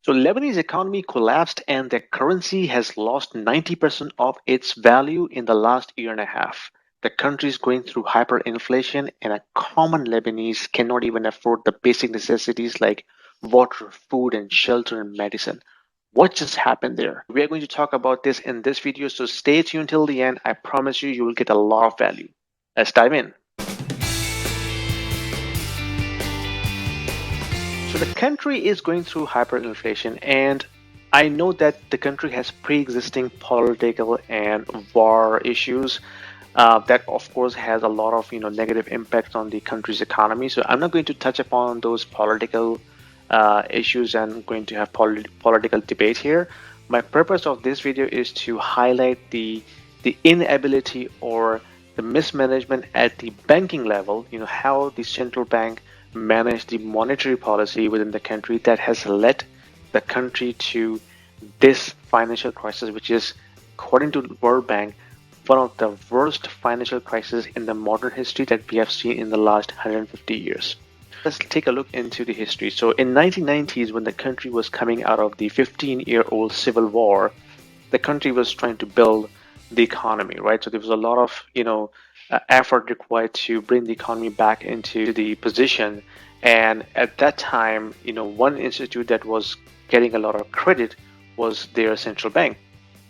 So Lebanese economy collapsed and their currency has lost 90% of its value in the last year and a half. The country is going through hyperinflation and a common Lebanese cannot even afford the basic necessities like water, food, and shelter and medicine. What just happened there? We are going to talk about this in this video, so stay tuned till the end. I promise you, you will get a lot of value. Let's dive in. So the country is going through hyperinflation, and I know that the country has pre-existing political and war issues that, of course, has a lot of negative impacts on the country's economy. So I'm not going to touch upon those political issues and going to have political debate here. My purpose of this video is to highlight the inability or the mismanagement at the banking level. How the central bank manage the monetary policy within the country that has led the country to this financial crisis, which is, according to the World Bank, one of the worst financial crises in the modern history that we have seen in the last 150 years. Let's take a look into the history. So in 1990s, when the country was coming out of the 15-year-old civil war, the country was trying to build the economy, right? So there was a lot of, effort required to bring the economy back into the position. And at that time, one institute that was getting a lot of credit was their central bank.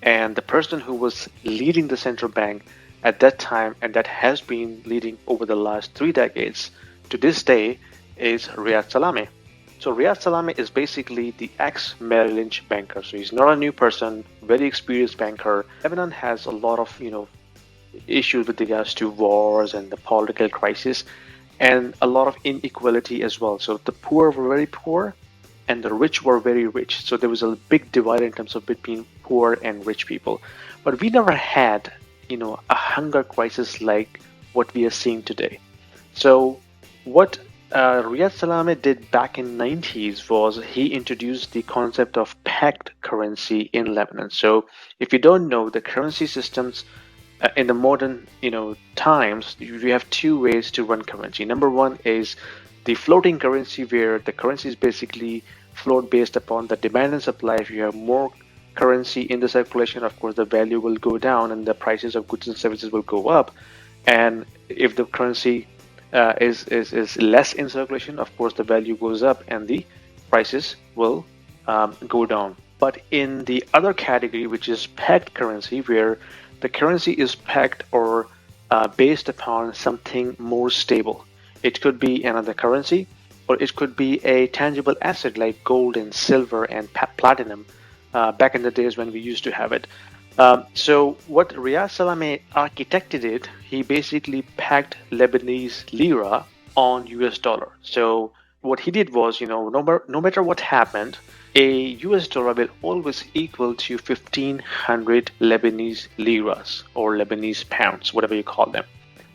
And the person who was leading the central bank at that time, and that has been leading over the last 3 decades to this day, is Riyad Salameh. So Riyad Salameh is basically the ex-Merrill Lynch banker. So he's not a new person, very experienced banker. Lebanon has a lot of, issues with regards to wars and the political crisis, and a lot of inequality as well. So the poor were very poor and the rich were very rich. So there was a big divide in terms of between poor and rich people. But we never had, a hunger crisis like what we are seeing today. So what Riyad Salameh did back in 90s was he introduced the concept of pegged currency in Lebanon. So if you don't know, the currency systems in the modern times, we have 2 ways to run currency. Number one is the floating currency, where the currency is basically float based upon the demand and supply. If you have more currency in the circulation, of course the value will go down and the prices of goods and services will go up. And if the currency is less in circulation, of course the value goes up and the prices will go down. But in the other category, which is pegged currency, where the currency is pegged or based upon something more stable. It could be another currency, or it could be a tangible asset like gold and silver and platinum back in the days when we used to have it. So what Riyad Salameh architected it, he basically pegged Lebanese lira on US dollar. So what he did was, no matter what happened, a US dollar will always equal to 1500 Lebanese liras or Lebanese pounds, whatever you call them.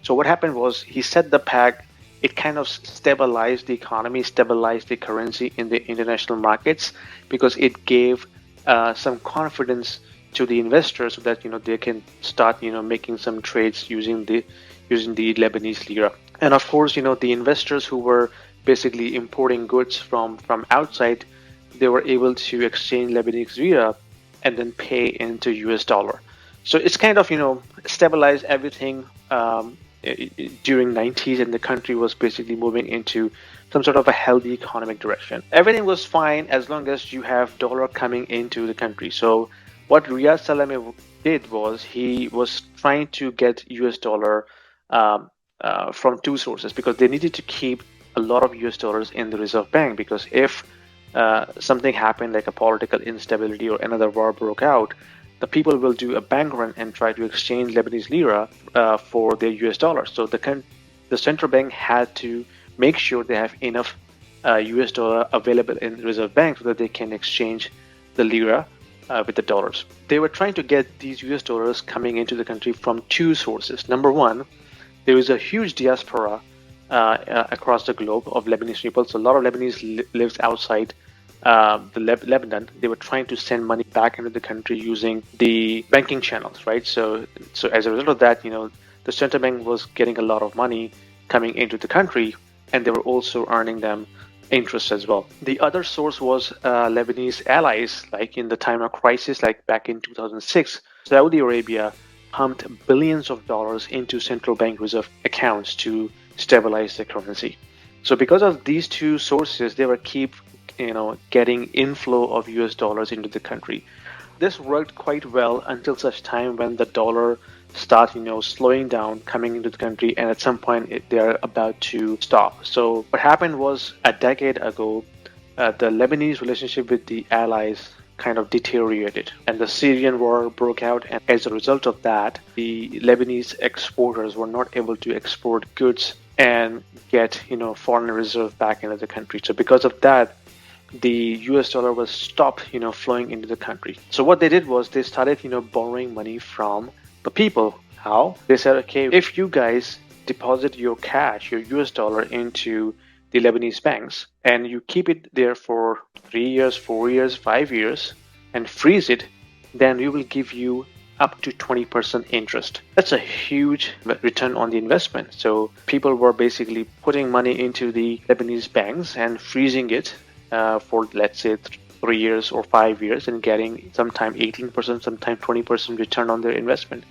So what happened was he set the peg. It kind of stabilized the economy, stabilized the currency in the international markets, because it gave some confidence to the investors so that they can start making some trades using the Lebanese lira. And of course, the investors who were basically importing goods from outside, they were able to exchange Lebanese lira and then pay into US dollar. So it's kind of stabilized everything during 90s, and the country was basically moving into some sort of a healthy economic direction. Everything was fine as long as you have dollar coming into the country. So what Riyad Salameh did was he was trying to get US dollar from 2 sources, because they needed to keep a lot of US dollars in the Reserve Bank, because if something happened like a political instability or another war broke out, the people will do a bank run and try to exchange Lebanese lira for their US dollars. So the central bank had to make sure they have enough US dollar available in the Reserve Bank so that they can exchange the lira with the dollars. They were trying to get these US dollars coming into the country from 2 sources. Number one, there is a huge diaspora across the globe of Lebanese people. So a lot of Lebanese lives outside Lebanon. They were trying to send money back into the country using the banking channels, right? So as a result of that, the central bank was getting a lot of money coming into the country, and they were also earning them interest as well. The other source was Lebanese allies, like in the time of crisis, like back in 2006, Saudi Arabia pumped billions of dollars into central bank reserve accounts to stabilize the currency. So because of these two sources, they were keep getting inflow of US dollars into the country. This worked quite well until such time when the dollar start slowing down coming into the country, and at some point they are about to stop. So what happened was, a decade ago, the Lebanese relationship with the allies kind of deteriorated, and the Syrian war broke out, and as a result of that, the Lebanese exporters were not able to export goods and get foreign reserve back into the country. So because of that, the US dollar was stopped, flowing into the country. So what they did was they started, borrowing money from the people. How? They said, okay, if you guys deposit your cash, your US dollar into the Lebanese banks, and you keep it there for 3 years, 4 years, 5 years, and freeze it, then we will give you up to 20% interest. That's a huge return on the investment. So people were basically putting money into the Lebanese banks and freezing it for, let's say, 3 years or 5 years, and getting sometime 18%, sometime 20% return on their investment.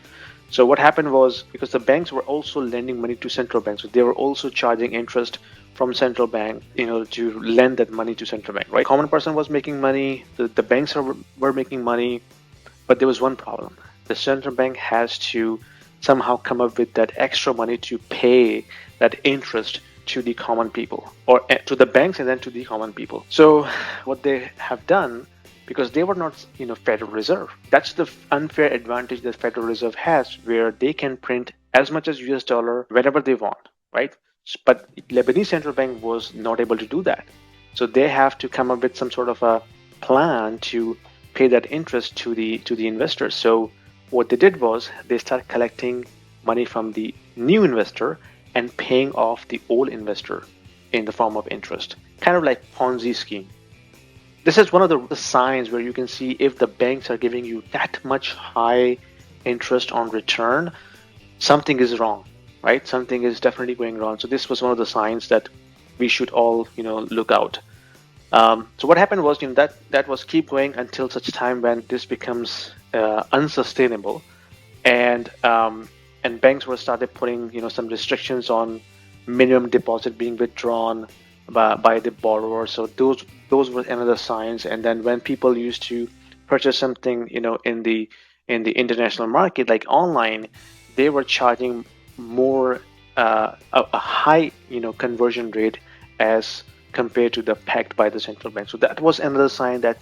So what happened was, because the banks were also lending money to central banks, so they were also charging interest from central bank in order to lend that money to central bank, right? Common person was making money, the banks were making money, but there was one problem. The central bank has to somehow come up with that extra money to pay that interest to the common people, or to the banks and then to the common people. So what they have done, because they were not Federal Reserve, that's the unfair advantage that Federal Reserve has, where they can print as much as US dollar whenever they want, right? But Lebanese central bank was not able to do that. So they have to come up with some sort of a plan to pay that interest to the investors. So what they did was they started collecting money from the new investor and paying off the old investor in the form of interest, kind of like Ponzi scheme. This is one of the signs where you can see if the banks are giving you that much high interest on return, something is wrong, right? Something is definitely going wrong. So this was one of the signs that we should all look out. So what happened was that was keep going until such time when this becomes unsustainable, and banks were started putting some restrictions on minimum deposit being withdrawn by the borrower. So those were another signs. And then when people used to purchase something in the international market, like online, they were charging more a high conversion rate as compared to the pegged by the central bank. So that was another sign that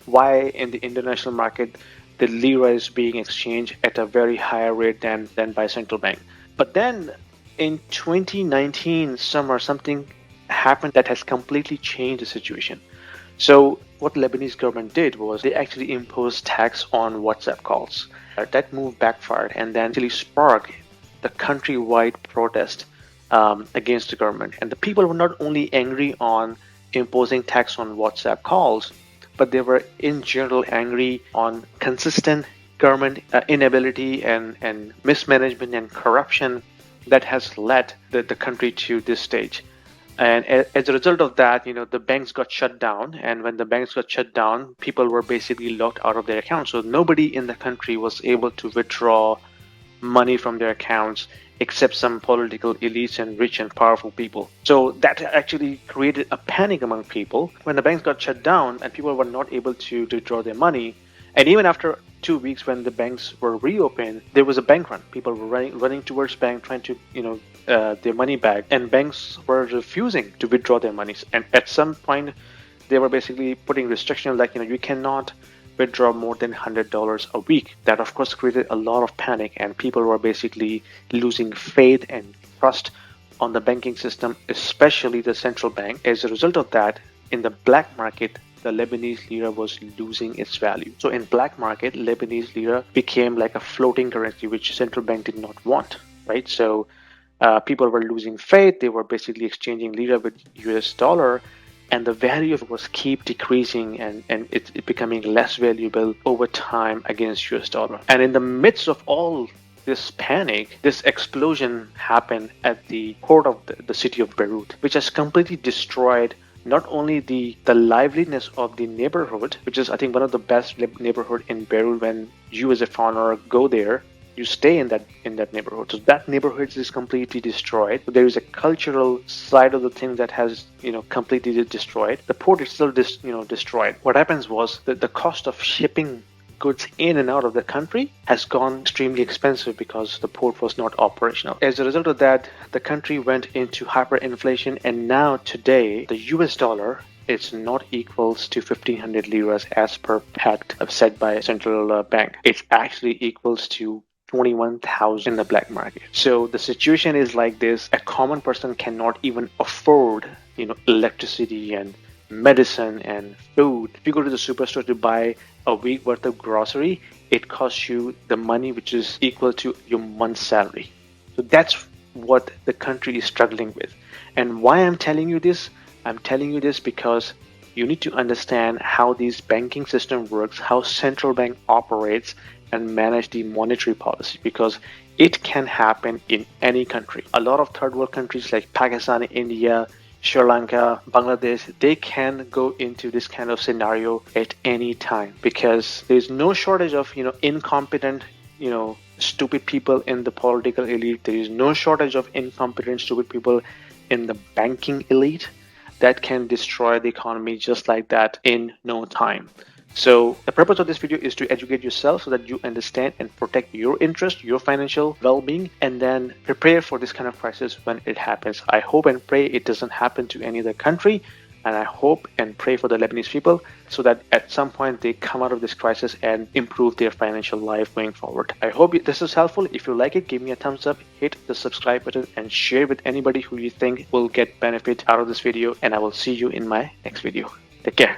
why in the international market the lira is being exchanged at a very higher rate than by central bank. But then in 2019 summer, something happened that has completely changed the situation. So what Lebanese government did was they actually imposed tax on WhatsApp calls. That move backfired and then actually sparked the countrywide protest against the government. And the people were not only angry on imposing tax on WhatsApp calls, but they were in general angry on consistent government inability and mismanagement and corruption that has led the country to this stage. And as a result of that, the banks got shut down. And when the banks got shut down, people were basically locked out of their accounts. So nobody in the country was able to withdraw money from their accounts except some political elites and rich and powerful people. So that actually created a panic among people when the banks got shut down and people were not able to withdraw their money. And even after 2 weeks, when the banks were reopened, there was a bank run. People were running towards bank trying to their money back, and banks were refusing to withdraw their monies. And at some point, they were basically putting restrictions like you cannot withdraw more than $100 a week. That of course created a lot of panic, and people were basically losing faith and trust on the banking system, especially the central bank. As a result of that, in the black market, the Lebanese lira was losing its value. So in black market, Lebanese lira became like a floating currency, which central bank did not want, right? So people were losing faith. They were basically exchanging lira with US dollar, and the value of it was keep decreasing and it becoming less valuable over time against US dollar. And in the midst of all this panic, this explosion happened at the port of the city of Beirut, which has completely destroyed not only the liveliness of the neighborhood, which is I think one of the best neighborhood in Beirut. When you as a foreigner go there, you stay in that neighborhood. So that neighborhood is completely destroyed. So there is a cultural side of the thing that has completely destroyed. The port is still destroyed. What happens was that the cost of shipping goods in and out of the country has gone extremely expensive because the port was not operational. As a result of that, the country went into hyperinflation, and now today the US dollar is not equals to 1500 liras as per pact set by central bank. It's actually equals to 21,000 in the black market. So the situation is like this. A common person cannot even afford, electricity and medicine and food. If you go to the superstore to buy a week worth of grocery, it costs you the money which is equal to your month's salary. So that's what the country is struggling with. And why I'm telling you this? I'm telling you this because you need to understand how this banking system works, how central bank operates and manage the monetary policy, because it can happen in any country. A lot of third world countries like Pakistan, India, Sri Lanka, Bangladesh, they can go into this kind of scenario at any time because there's no shortage of, incompetent, stupid people in the political elite. There is no shortage of incompetent, stupid people in the banking elite that can destroy the economy just like that in no time. So the purpose of this video is to educate yourself so that you understand and protect your interest, your financial well-being, and then prepare for this kind of crisis when it happens. I hope and pray it doesn't happen to any other country, and I hope and pray for the Lebanese people so that at some point they come out of this crisis and improve their financial life going forward. I hope this is helpful. If you like it, give me a thumbs up, hit the subscribe button, and share with anybody who you think will get benefit out of this video, and I will see you in my next video. Take care.